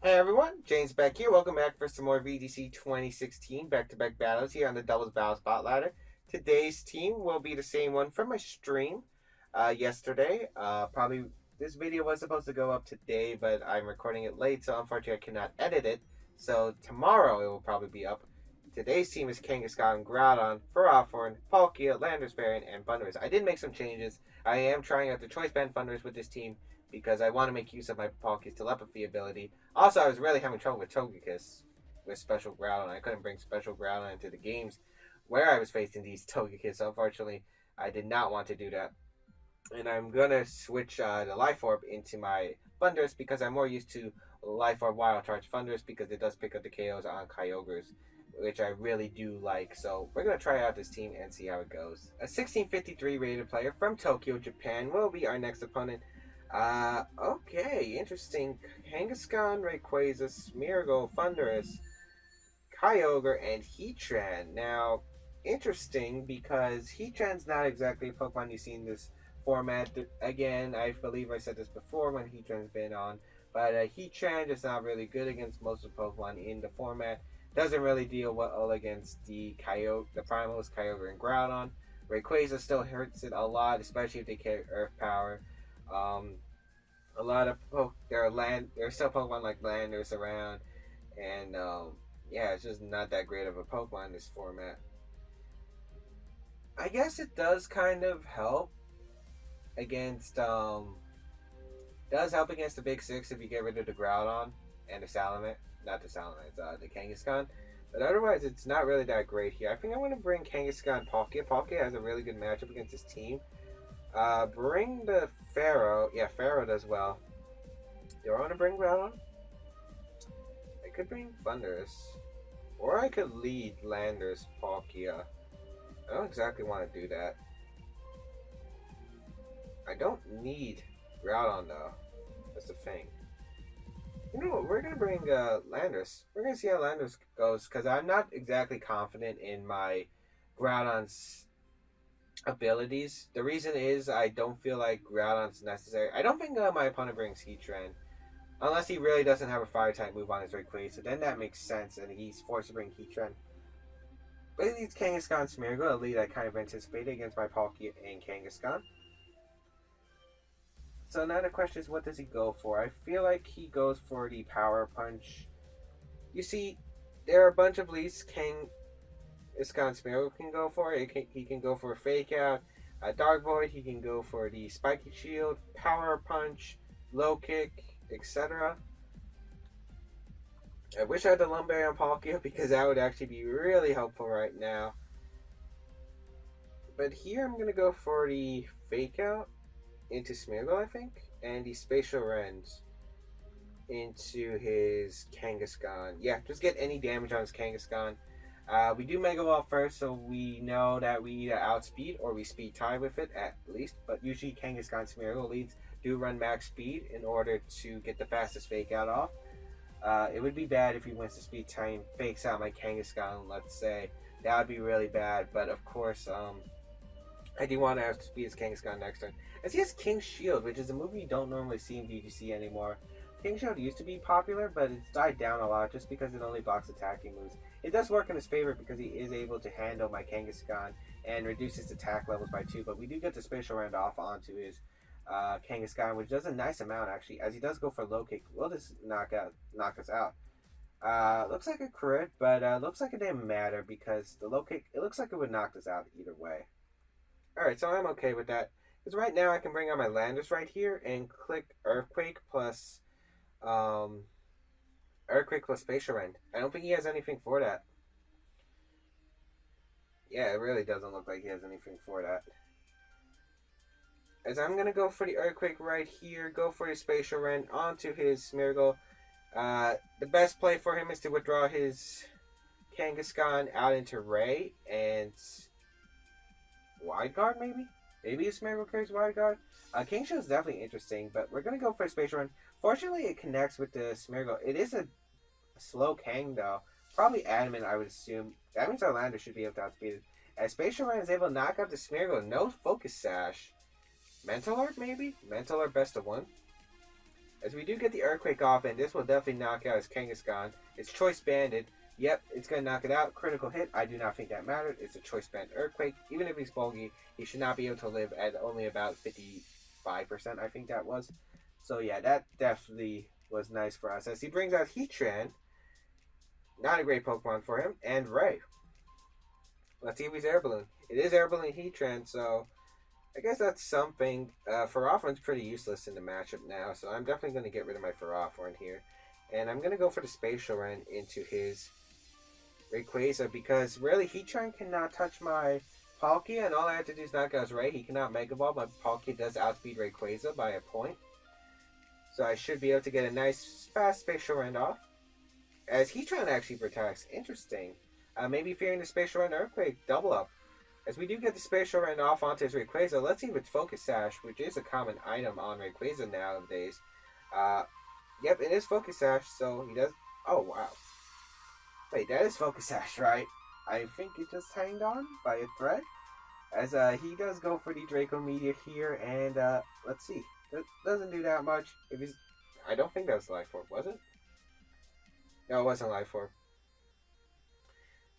Hey everyone, James Baek here. Welcome back for some more VGC 2016 back-to-back battles here on the Doubles Battle Spot Ladder. Today's team will be the same one from my stream yesterday. Probably this video was supposed to go up today, but I'm recording it late, so unfortunately I cannot edit it. So tomorrow it will probably be up. Today's team is Kangaskhan, Groudon, Ferrothorn, Palkia, Landorus Variant, and Thundurus. I did make some changes. I am trying out the Choice Band Thundurus with this team because I want to make use of my Palkia's telepathy ability. Also, I was really having trouble with Togekiss with Special Groudon. I couldn't bring Special Groudon into the games where I was facing these Togekiss. So unfortunately, I did not want to do that. And I'm going to switch the Life Orb into my Thundurus because I'm more used to Life Orb Wild Charge Thundurus because it does pick up the KOs on Kyogres, which I really do like. So we're going to try out this team and see how it goes. A 1653 rated player from Tokyo, Japan will be our next opponent. Okay, interesting. Kangaskhan, Rayquaza, Smeargle, Thundurus, Kyogre, and Heatran. Now, interesting because Heatran's not exactly a Pokemon you see in this format. Again, I believe I said this before when Heatran's been on, but Heatran is not really good against most of the Pokemon in the format. Doesn't really deal well against the Primals, Kyogre, and Groudon. Rayquaza still hurts it a lot, especially if they carry Earth Power. A lot of there are still Pokemon like Landers around, and yeah, it's just not that great of a Pokemon in this format. I guess it does kind of help against the Big Six if you get rid of the Groudon and the Salamence, not the Salamence, the Kangaskhan. But otherwise, it's not really that great here. I think I'm going to bring Kangaskhan Palkia. Palkia has a really good matchup against this team. Bring the Pharaoh. Yeah, Pharaoh does well. Do I want to bring Groudon? I could bring Thundurus. Or I could lead Landorus Palkia. I don't exactly want to do that. I don't need Groudon though. That's the thing. You know what? We're going to bring Landorus. We're going to see how Landorus goes because I'm not exactly confident in my Groudon's abilities. The reason is I don't feel like Groudon's necessary. I don't think my opponent brings Heatran. Unless he really doesn't have a fire type move on his Rayquaza, so then that makes sense and he's forced to bring Heatran. But he needs Kangaskhan Smeargle, a lead I kind of anticipated against my Palkia and Kangaskhan. So now the question is, what does he go for? I feel like he goes for the Power Punch. You see, there are a bunch of leads Kangaskhan Smeargle can go for. He can go for a Fake Out, a Dark Void. He can go for the Spiky Shield, Power Punch, Low Kick, etc. I wish I had the Lumberry on Palkia because that would actually be really helpful right now. But here I'm going to go for the Fake Out into Smeargle, I think, and the Spatial Rend into his Kangaskhan. Yeah, just get any damage on his Kangaskhan. We do Mega Ball first, so we know that we either outspeed or we speed tie with it at least. But usually Kangaskhan Smeargle leads do run max speed in order to get the fastest Fake Out off. It would be bad if he wins the speed time, fakes out my Kangaskhan, let's say. That would be really bad, but of course, I do want to outspeed his Kangaskhan next turn. As he has King Shield, which is a move you don't normally see in VGC anymore. King Shield used to be popular, but it's died down a lot just because it only blocks attacking moves. It does work in his favor because he is able to handle my Kangaskhan and reduce his attack levels by 2, but we do get the Spatial Rend off onto his Kangaskhan, which does a nice amount actually, as he does go for Low Kick. Will this knock us out? Looks like it could, but looks like it didn't matter because the Low Kick, it looks like it would knock us out either way. Alright, so I'm okay with that. Because right now I can bring on my Landorus right here and click Earthquake plus Spatial Rend. I don't think he has anything for that. Yeah, it really doesn't look like he has anything for that. As I'm going to go for the Earthquake right here, go for his Spatial Rend onto his Smeargle. The best play for him is to withdraw his Kangaskhan out into Ray and Wide Guard maybe? Maybe his Smeargle carries Wide Guard. King Shield is definitely interesting, but we're going to go for a Spatial Rend. Fortunately, it connects with the Smeargle. It is a slow Kang though. Probably Adamant, I would assume. That means our Lander should be able to outspeed it. As Spatial Rend is able to knock out the Smeargle, no Focus Sash. Mental Art, maybe? Mental Art best of one. As we do get the Earthquake off, and this will definitely knock out his Kangaskhan. It's Choice Banded. Yep, it's going to knock it out. Critical hit. I do not think that mattered. It's a Choice Band Earthquake. Even if he's bulky, he should not be able to live at only about 55%, I think that was. So yeah, that definitely was nice for us. As he brings out Heatran, not a great Pokemon for him, and Ray. Let's see if he's Air Balloon. It is Air Balloon Heatran, so I guess that's something. Ferrothorn's pretty useless in the matchup now, so I'm definitely going to get rid of my Ferrothorn here. And I'm going to go for the Spatial Rend into his Rayquaza, because really Heatran cannot touch my Palkia, and all I have to do is knock out his Ray. He cannot Mega Ball. My Palkia does outspeed Rayquaza by a point. So I should be able to get a nice, fast Spatial Rend off. As Heatran actually protects. Interesting. Maybe fearing the Spatial Rend Earthquake. Double up. As we do get the Spatial Rend off onto his Rayquaza, let's see if it's Focus Sash, which is a common item on Rayquaza nowadays. Yep, it is Focus Sash, so he does... Oh, wow. Wait, that is Focus Sash, right? I think it just hanged on by a thread. As he does go for the Draco Meteor here, and let's see. It doesn't do that much. If he's... I don't think that was Life Orb, was it? No, it wasn't Life Orb.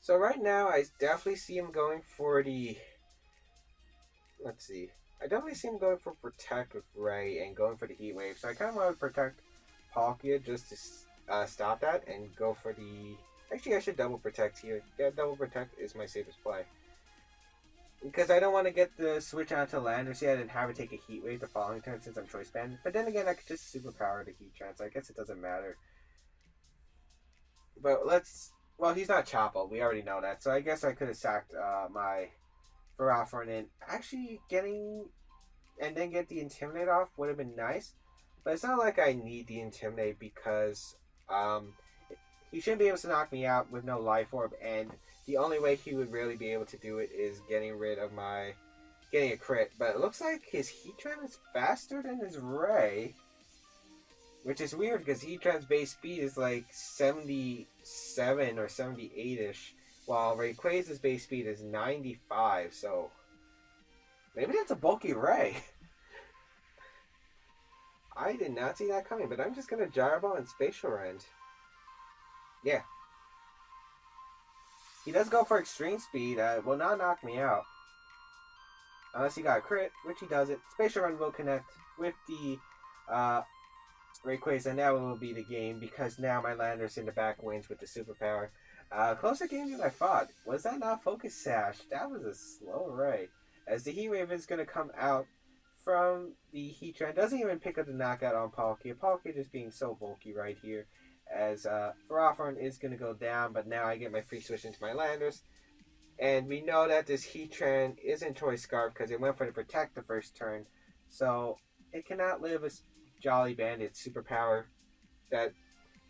So right now, I definitely see him going for the... Let's see. I definitely see him going for Protect with Ray and going for the Heat Wave. So I kind of want to protect Palkia just to stop that and go for the... Actually, I should double Protect here. Yeah, double Protect is my safest play. Because I don't want to get the switch onto Landorus yet and have it take a Heat Wave the following turn since I'm Choice Band. But then again, I could just Superpower the Heatran, so I guess it doesn't matter. But let's... Well, he's not Chople. We already know that. So I guess I could have sacked my Ferrothorn and actually getting... And then get the Intimidate off would have been nice. But it's not like I need the Intimidate because he shouldn't be able to knock me out with no Life Orb. And the only way he would really be able to do it is getting rid of my... Getting a crit. But it looks like his Heatran is faster than his Ray. Which is weird because Heatran's base speed is like 77 or 78-ish. While Rayquaza's base speed is 95. So maybe that's a bulky Ray. I did not see that coming, but I'm just going to Gyro Ball and Spatial Rend. Yeah. He does go for Extreme Speed. Will not knock me out. Unless he got a crit, which he doesn't. Spatial Rend will connect with the Rayquaza, and that will be the game because now my Landorus in the back wins with the Superpower. Closer game than I thought. Was that not Focus Sash? That was a slow Ray. As the Heat Wave is going to come out from the Heatran. Doesn't even pick up the knockout on Palkia. Palkia just being so bulky right here. As Ferrothorn is going to go down, but now I get my free switch into my Landorus. And we know that this Heatran isn't Choice Scarf because it went for the Protect the first turn. So it cannot live a Jolly Bandit Superpower that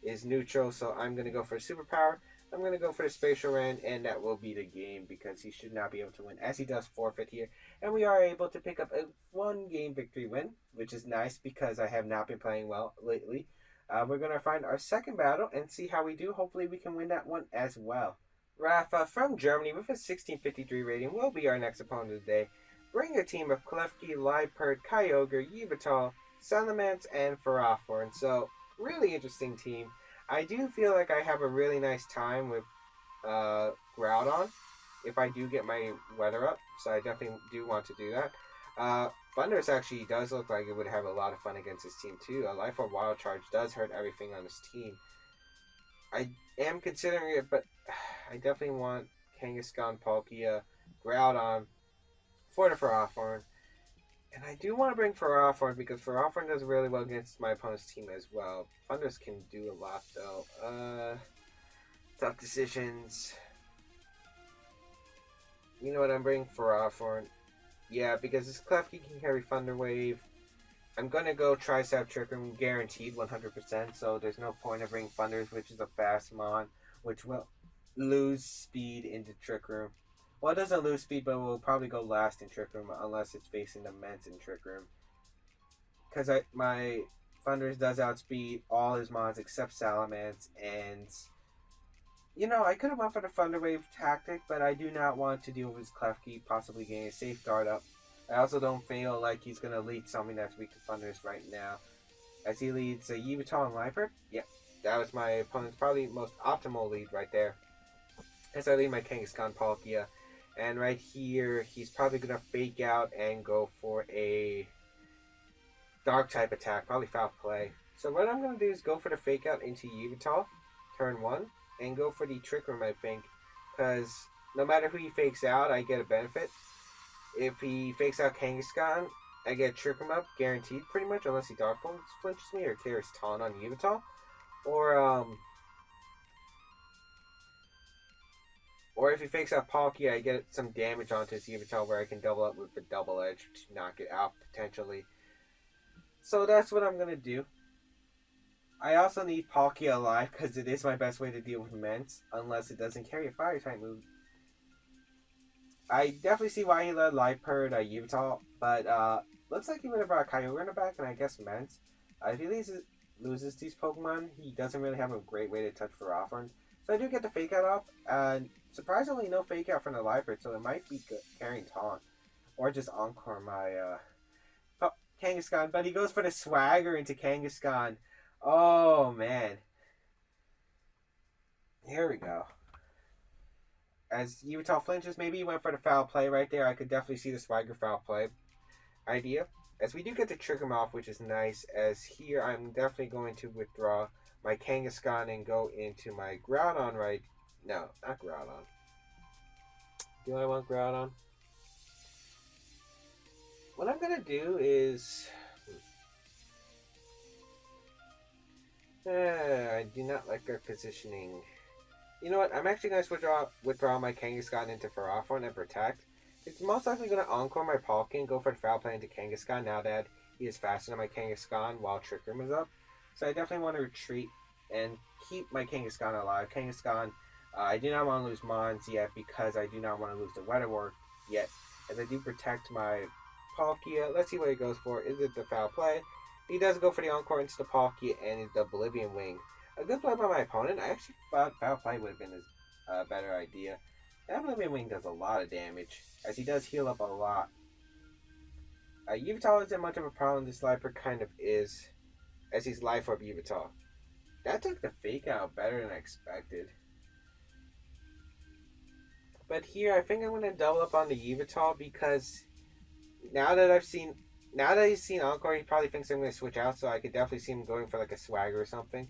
is neutral. So I'm going to go for a Superpower. I'm going to go for the Spatial Rend, and that will be the game because he should not be able to win, as he does forfeit here. And we are able to pick up a one-game victory win, which is nice because I have not been playing well lately. We're going to find our second battle and see how we do. Hopefully we can win that one as well. Rafa from Germany with a 1653 rating will be our next opponent of the day. Bring a team of Klefki, Liepard, Kyogre, Yveltal, Salamence, and Ferrothorn. So, really interesting team. I do feel like I have a really nice time with Groudon if I do get my weather up. So I definitely do want to do that. Thundurus actually does look like it would have a lot of fun against this team too. A Life Orb Wild Charge does hurt everything on this team. I am considering it, but I definitely want Kangaskhan, Palkia, Groudon for the Ferrothorn. And I do want to bring Ferrothorn because Ferrothorn does really well against my opponent's team as well. Thundurus can do a lot though. Tough decisions. You know what, I'm bringing Ferrothorn. Yeah, because this Klefki can carry Thunder Wave. I'm going to go Tricep Trick Room guaranteed 100%, so there's no point of bringing Thundurus, which is a fast mon, which will lose speed into Trick Room. Well, it doesn't lose speed, but will probably go last in Trick Room unless it's facing the Ments in Trick Room. Because my Thundurus does outspeed all his mons except Salamence, and you know, I could have went for the Thunder Wave tactic, but I do not want to deal with his Klefki possibly getting a Safeguard up. I also don't feel like he's going to lead something that's weak to Thundurus right now. as he leads Yveltal and Liepard. Yep, that was my opponent's probably most optimal lead right there. As I lead my Kangaskhan Palkia. And right here, he's probably going to fake out and go for a dark type attack, probably foul play. So what I'm going to do is go for the fake out into Yveltal, turn 1, and go for the Trick Room, I think. Because no matter who he fakes out, I get a benefit. If he fakes out Kangaskhan, I get Trick Room up, guaranteed pretty much, unless he Dark Pulse flinches me or carries Taunt on Yveltal. Or if he fakes out Palkia, I get some damage onto his Yveltal where I can double up with the double edge to knock it out potentially. So that's what I'm going to do. I also need Palkia alive because it is my best way to deal with Mence, unless it doesn't carry a fire type move. I definitely see why he led Liepard Yveltal, but looks like he would have brought Kyogre in the back and I guess Mence. If he loses these Pokemon, he doesn't really have a great way to touch Ferrothorn. So I do get the fake out off, and surprisingly no fake out from the Liepard, so it might be carrying Taunt. Or just Encore my Kangaskhan, but he goes for the Swagger into Kangaskhan. Oh man. Here we go. As Yveltal flinches, maybe he went for the foul play right there. I could definitely see the Swagger foul play idea. As we do get to trick him off, which is nice. As here, I'm definitely going to withdraw my Kangaskhan and go into my Groudon right... No, not Groudon. Do I want Groudon? What I'm going to do is... I do not like our positioning. You know what? I'm actually going to withdraw my Kangaskhan into Ferrothorn and Protect. It's most likely going to Encore my Palkia and go for the foul play into Kangaskhan now that he is faster than my Kangaskhan while Trick Room is up. So I definitely want to retreat and keep my Kangaskhan alive. Kangaskhan, I do not want to lose Mons yet because I do not want to lose the Weather Ward yet. As I do protect my Palkia. Let's see what he goes for. Is it the foul play? He does go for the Encore into the Palkia and the Oblivion Wing. A good play by my opponent. I actually thought foul play would have been a better idea. That Oblivion Wing does a lot of damage, as he does heal up a lot. Yveltal isn't much of a problem. This Liepard kind of is, as he's Life Orb Yveltal. That took the fake out better than I expected. But here, I think I'm going to double up on the Yveltal because now that he's seen Encore, he probably thinks I'm going to switch out, so I could definitely see him going for like a Swagger or something.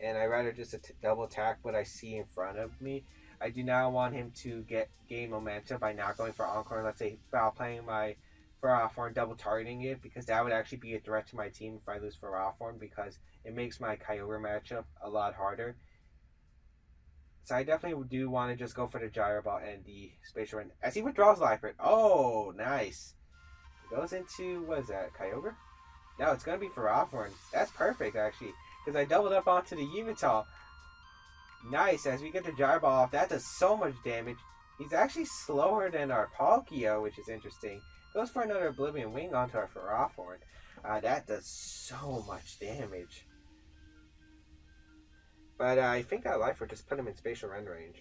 And I'd rather just double attack what I see in front of me. I do not want him to gain momentum by not going for Encore, let's say foul playing my Ferrothorn, double targeting it, because that would actually be a threat to my team if I lose Ferrothorn, because it makes my Kyogre matchup a lot harder. So I definitely do want to just go for the Gyro Ball and the Spatial Rend. As he withdraws Liepard. Oh, nice. It goes into, what is that, Kyogre? No, it's going to be Ferrothorn. That's perfect, actually, because I doubled up onto the Yveltal. Nice, as we get the Gyro Ball off, that does so much damage. He's actually slower than our Palkia, which is interesting. Goes for another Oblivion Wing onto our Ferrothorn. That does so much damage. But I think that Life would just put him in Spatial Rend range.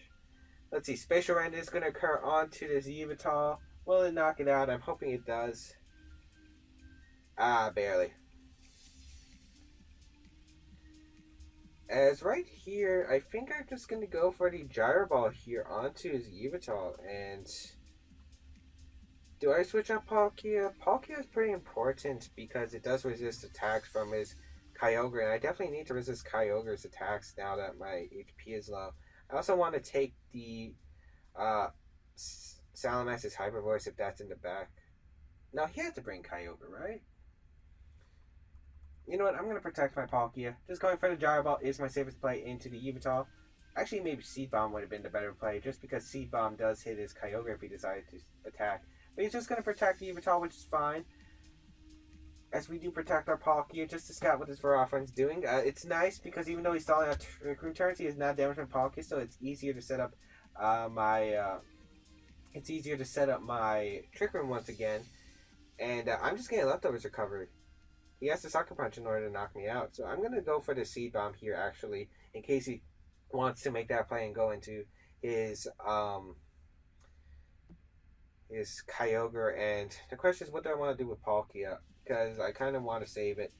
Let's see, Spatial Rend is going to occur onto this Yveltal. Will it knock it out? I'm hoping it does. Barely. As right here, I think I'm just going to go for the Gyro Ball here onto his Yveltal. And do I switch up Palkia? Palkia is pretty important because it does resist attacks from his Kyogre. And I definitely need to resist Kyogre's attacks now that my HP is low. I also want to take the Salamash's Hyper Voice if that's in the back. No, he had to bring Kyogre, right? You know what? I'm going to protect my Palkia. Just going for the Gyro Ball is my safest play into the Yveltal. Actually, maybe Seed Bomb would have been the better play, just because Seed Bomb does hit his Kyogre if he decided to attack. But he's just going to protect the Yveltal, which is fine. As we do protect our Palkia, just to scout what this Ferrothorn's doing. It's nice, because even though he's stalling out Trick Room turns, he is not damaging Palkia, so it's easier to set up my Trick Room once again. And I'm just getting Leftovers recovered. He has to Sucker Punch in order to knock me out. So I'm going to go for the Seed Bomb here, actually, in case he wants to make that play and go into his Kyogre. And the question is, what do I want to do with Palkia? Because I kind of want to save it.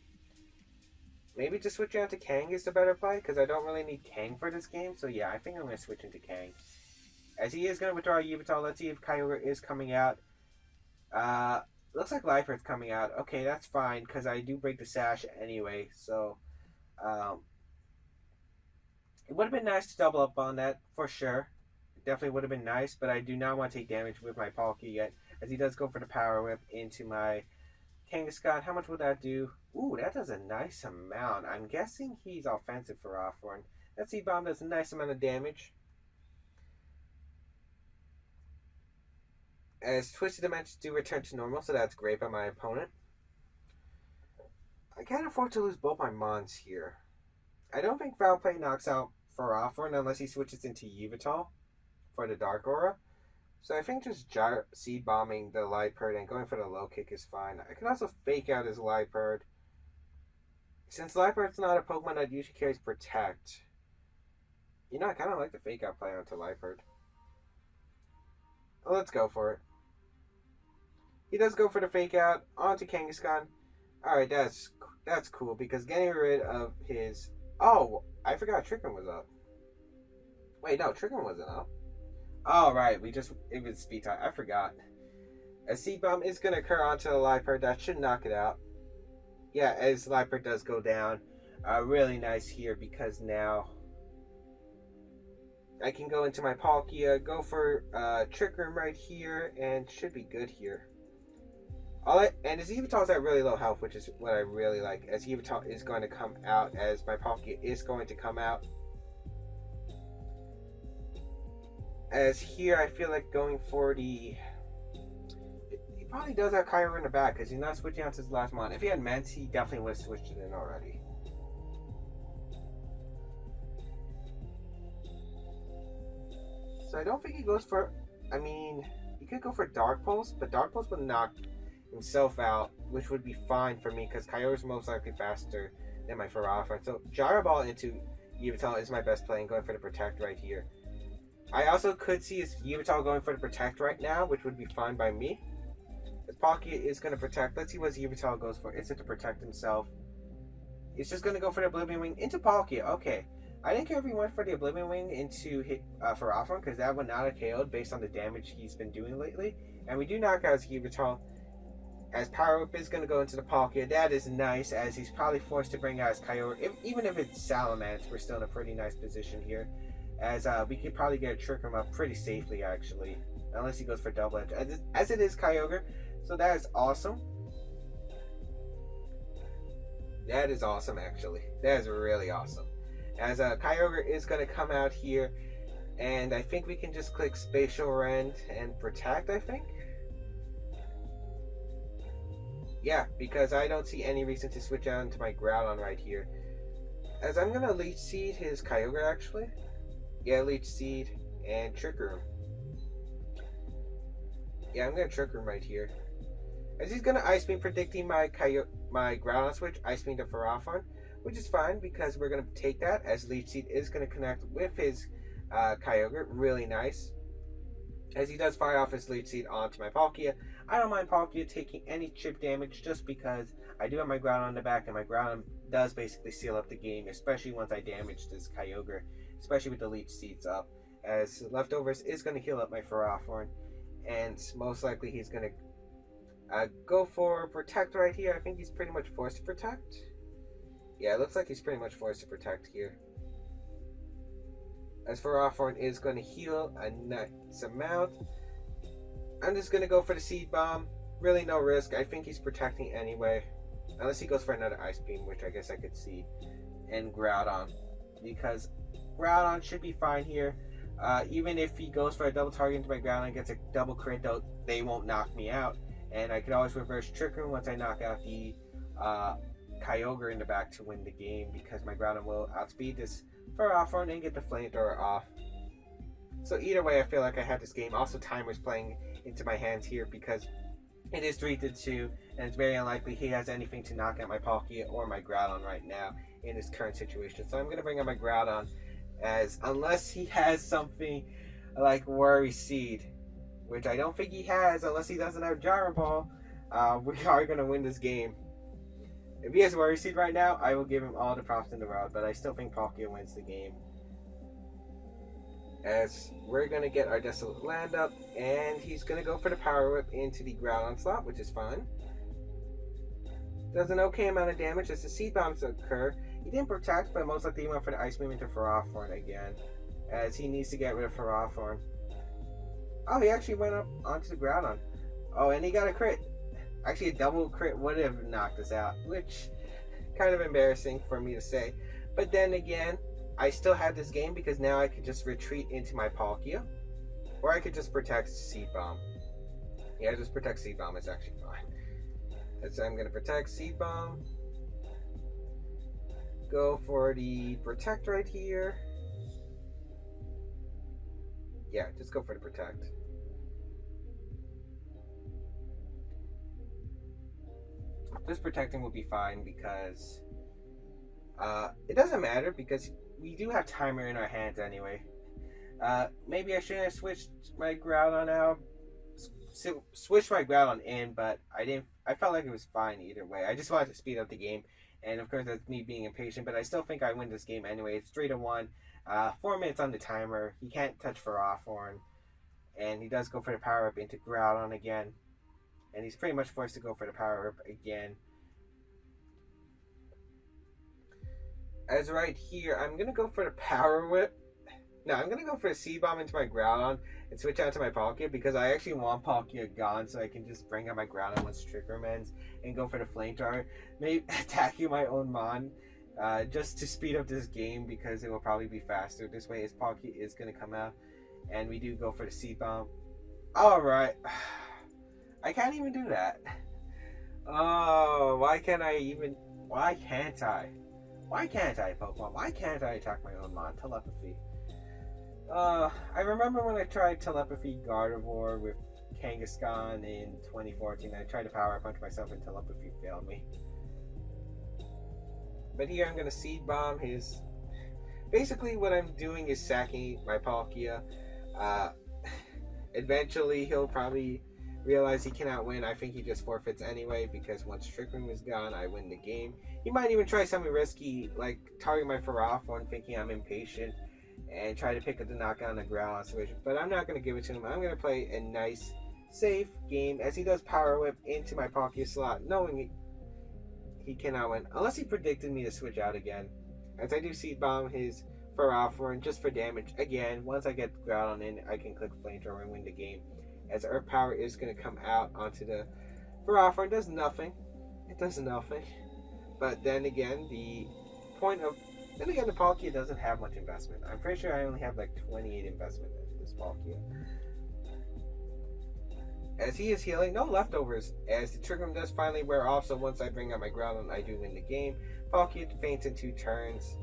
maybe just switching out to Kang is the better play because I don't really need Kang for this game. So yeah, I think I'm going to switch into Kang. As he is going to withdraw Yveltal, let's see if Kyogre is coming out. Looks like Lifer's coming out. Okay, that's fine because I do break the sash anyway. So um, it would have been nice to double up on that for sure. It definitely would have been nice, but I do not want to take damage with my Palkia yet, as he does go for the Power Whip into my Kangaskhan. How much would that do? Ooh, that does a nice amount. I'm guessing he's offensive for Offroad. That Seed Bomb does a nice amount of damage. As Twisted Dimensions do return to normal, so that's great by my opponent. I can't afford to lose both my Mons here. I don't think Foul Play knocks out Ferrothorn unless he switches into Yveltal for the Dark Aura. So I think just Seed Bombing the Liepard and going for the low kick is fine. I can also fake out his Liepard. Since Liepard's not a Pokemon that usually carries Protect, you know, I kind of like the fake out play onto Liepard. Well, let's go for it. He does go for the fake out onto Kangaskhan. Alright, that's cool because getting rid of his... Oh, I forgot Trickman was up. Wait, no, Trickman wasn't up. Oh, right, it was speed time. I forgot. A Seed Bomb is going to occur onto the Liepard. That should knock it out. Yeah, as Liepard does go down. Really nice here because now I can go into my Palkia, go for Trick Room right here, and should be good here. And his Yveltal is at really low health, which is what I really like. As Yveltal is going to come out, as my Palkia is going to come out. As here, I feel like going for the... He probably does have Kyogre in the back, because he's not switching out to his last mon. If he had Mence, he definitely would have switched it in already. So I don't think he goes for... I mean, he could go for Dark Pulse, but Dark Pulse would knock himself out, which would be fine for me because Kyogre's most likely faster than my Ferrothorn. So Gyro Ball into Yveltal is my best play and going for the Protect right here. I also could see his Yveltal going for the Protect right now, which would be fine by me. His Palkia is going to Protect. Let's see what his Yveltal goes for. It's to protect himself. He's just going to go for the Oblivion Wing into Palkia. Okay. I didn't care if he went for the Oblivion Wing into Ferrothorn because that would not have KO'd based on the damage he's been doing lately. And we do knock out his Yveltal. As Power Whip is going to go into the Palkia. That is nice, as he's probably forced to bring out his Kyogre. Even if it's Salamence, we're still in a pretty nice position here. As we could probably get a Trick Room up pretty safely, actually. Unless he goes for Double Edge. As it is Kyogre. So that is awesome. That is awesome, actually. That is really awesome. As Kyogre is going to come out here. And I think we can just click Spatial Rend and Protect, I think. Yeah, because I don't see any reason to switch out into my Groudon right here. As I'm going to Leech Seed his Kyogre, actually. Yeah, Leech Seed and Trick Room. Yeah, I'm going to Trick Room right here. As he's going to Ice Beam, predicting my Groudon switch, Ice Beam to Ferrothorn, which is fine because we're going to take that as Leech Seed is going to connect with his Kyogre. Really nice. As he does fire off his Leech Seed onto my Palkia. I don't mind Palkia taking any chip damage just because I do have my Groudon in the back, and my Groudon does basically seal up the game, especially once I damage this Kyogre, especially with the Leech Seeds up. As Leftovers is going to heal up my Ferrothorn, and most likely he's going to go for Protect right here. I think he's pretty much forced to Protect. Yeah, it looks like he's pretty much forced to Protect here. As Ferrothorn is going to heal a nice amount. I'm just going to go for the Seed Bomb. Really no risk. I think he's protecting anyway. Unless he goes for another Ice Beam, which I guess I could see. And Groudon. Because Groudon should be fine here. Even if he goes for a double target into my Groudon and gets a double crit, though, they won't knock me out. And I could always reverse Trick Room once I knock out the Kyogre in the back to win the game. Because my Groudon will outspeed this Ferrothorn and get the Flamethrower off. So either way, I feel like I had this game. Also, Timer's playing into my hands here because it is 3-2, and it's very unlikely he has anything to knock out my Palkia or my Groudon right now in his current situation. So I'm going to bring out my Groudon, as unless he has something like Worry Seed, which I don't think he has unless he doesn't have Gyro Ball, we are going to win this game. If he has Worry Seed right now, I will give him all the props in the world, but I still think Palkia wins the game. As we're going to get our Desolate Land up, and he's going to go for the Power Whip into the Groudon slot, which is fine. Does an okay amount of damage as the Seed Bombs occur. He didn't protect, but most likely he went for the Ice Beam into Ferrothorn again, as he needs to get rid of Ferrothorn. Oh, he actually went up onto the Groudon. Oh, and he got a crit. Actually, a double crit would have knocked us out, which kind of embarrassing for me to say. But then again, I still have this game because now I could just retreat into my Palkia, or I could just protect Seed Bomb. Yeah, just protect Seed Bomb is actually fine. So I'm going to protect Seed Bomb. Go for the Protect right here. Yeah, just go for the Protect. Just protecting will be fine because it doesn't matter because we do have timer in our hands anyway. Maybe I shouldn't have switched my Groudon out. Switched my Groudon in, but I didn't. I felt like it was fine either way. I just wanted to speed up the game, and of course that's me being impatient. But I still think I win this game anyway. It's 3-1. 4 minutes on the timer. He can't touch Ferrothorn, and he does go for the power up into Groudon again. And he's pretty much forced to go for the power up again. As right here, I'm going to go for the power whip. No, I'm going to go for a Seed Bomb into my Groudon and switch out to my Palkia because I actually want Palkia gone so I can just bring out my Groudon once Trick Room ends and go for the Flamethrower. Maybe attacking my own Mon just to speed up this game because it will probably be faster this way as Palkia is going to come out. And we do go for the Seed Bomb. Alright. I can't even do that. Oh, why can't I, Pokemon? Why can't I attack my own Mon? Telepathy. I remember when I tried Telepathy Gardevoir with Kangaskhan in 2014. I tried to power up onto myself and Telepathy failed me. But here I'm going to Seed Bomb his... Basically what I'm doing is sacking my Palkia. Eventually he'll probably realize he cannot win. I think he just forfeits anyway because once Trick Room is gone, I win the game. He might even try something risky like target my Ferrothorn thinking I'm impatient and try to pick up the knockout on the Groudon situation. But I'm not going to give it to him. I'm going to play a nice, safe game as he does Power Whip into my Palkia slot, knowing he cannot win. Unless he predicted me to switch out again. As I do Seed Bomb his Ferrothorn just for damage. Again, once I get Groudon in, I can click Flamethrower and win the game. As Earth Power is going to come out onto the Ferrothorn. It does nothing. It does nothing. But then again, the Palkia doesn't have much investment. I'm pretty sure I only have like 28 investment in this Palkia. As he is healing, no leftovers. As the Trick Room does finally wear off, so once I bring out my Groudon, I do win the game. Palkia faints in 2 turns.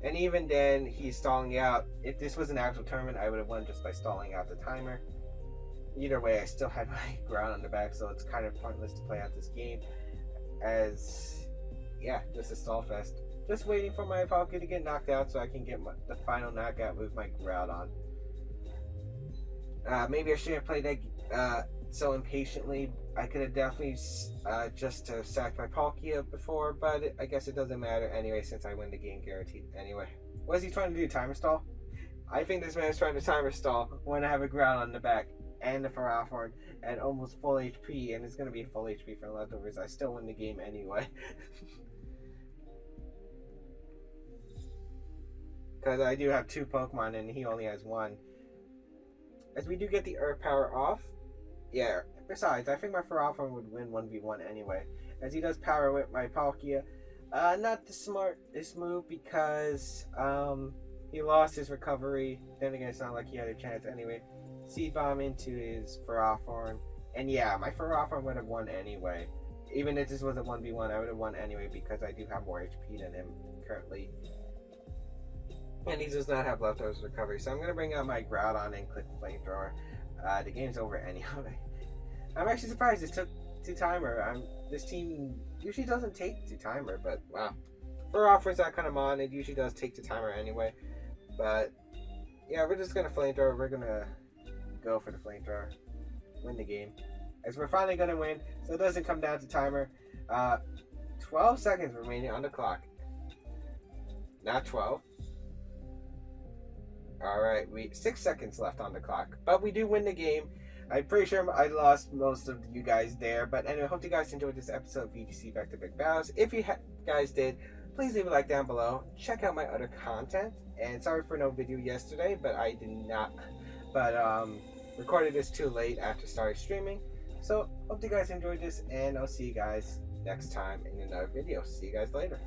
And even then, he's stalling out. If this was an actual tournament, I would have won just by stalling out the timer. Either way, I still had my Groudon on the back, so it's kind of pointless to play out this game. As, yeah, just a stall fest. Just waiting for my Palkia to get knocked out so I can get the final knockout with my Groudon. Maybe I shouldn't have played that so impatiently. I could have definitely just sacked my Palkia before, but I guess it doesn't matter anyway since I win the game guaranteed anyway. What is he trying to do? Timer stall? I think this man is trying to timer stall when I have a Groudon on the back and the Ferrothorn at almost full HP, and it's going to be full HP for leftovers. I still win the game anyway. Because I do have 2 Pokemon and he only has 1. As we do get the Earth Power off. Yeah, besides, I think my Ferrothorn would win 1v1 anyway. As he does Power Whip my Palkia. Not the smartest move because he lost his recovery. Then again, it's not like he had a chance anyway. Seed Bomb into his Ferrothorn. And yeah, my Ferrothorn would have won anyway. Even if this was a 1v1, I would have won anyway because I do have more HP than him currently. And he does not have leftovers recovery. So I'm going to bring out my Groudon and click Flamethrower. The game's over anyway. I'm actually surprised it took to timer. This team usually doesn't take to timer, but wow. For offers that kind of mon, it usually does take to timer anyway. But yeah, we're just going to Flamethrower. We're going to go for the Flamethrower. Win the game. As we're finally going to win. So it doesn't come down to timer. 12 seconds remaining on the clock. Not 12. Alright, 6 seconds left on the clock. But we do win the game. I'm pretty sure I lost most of you guys there. But anyway, I hope you guys enjoyed this episode of VGC Back-to-Back Battles. If you guys did, please leave a like down below. Check out my other content. And sorry for no video yesterday, but I did not. But recorded this too late after starting streaming. So hope you guys enjoyed this, and I'll see you guys next time in another video. See you guys later.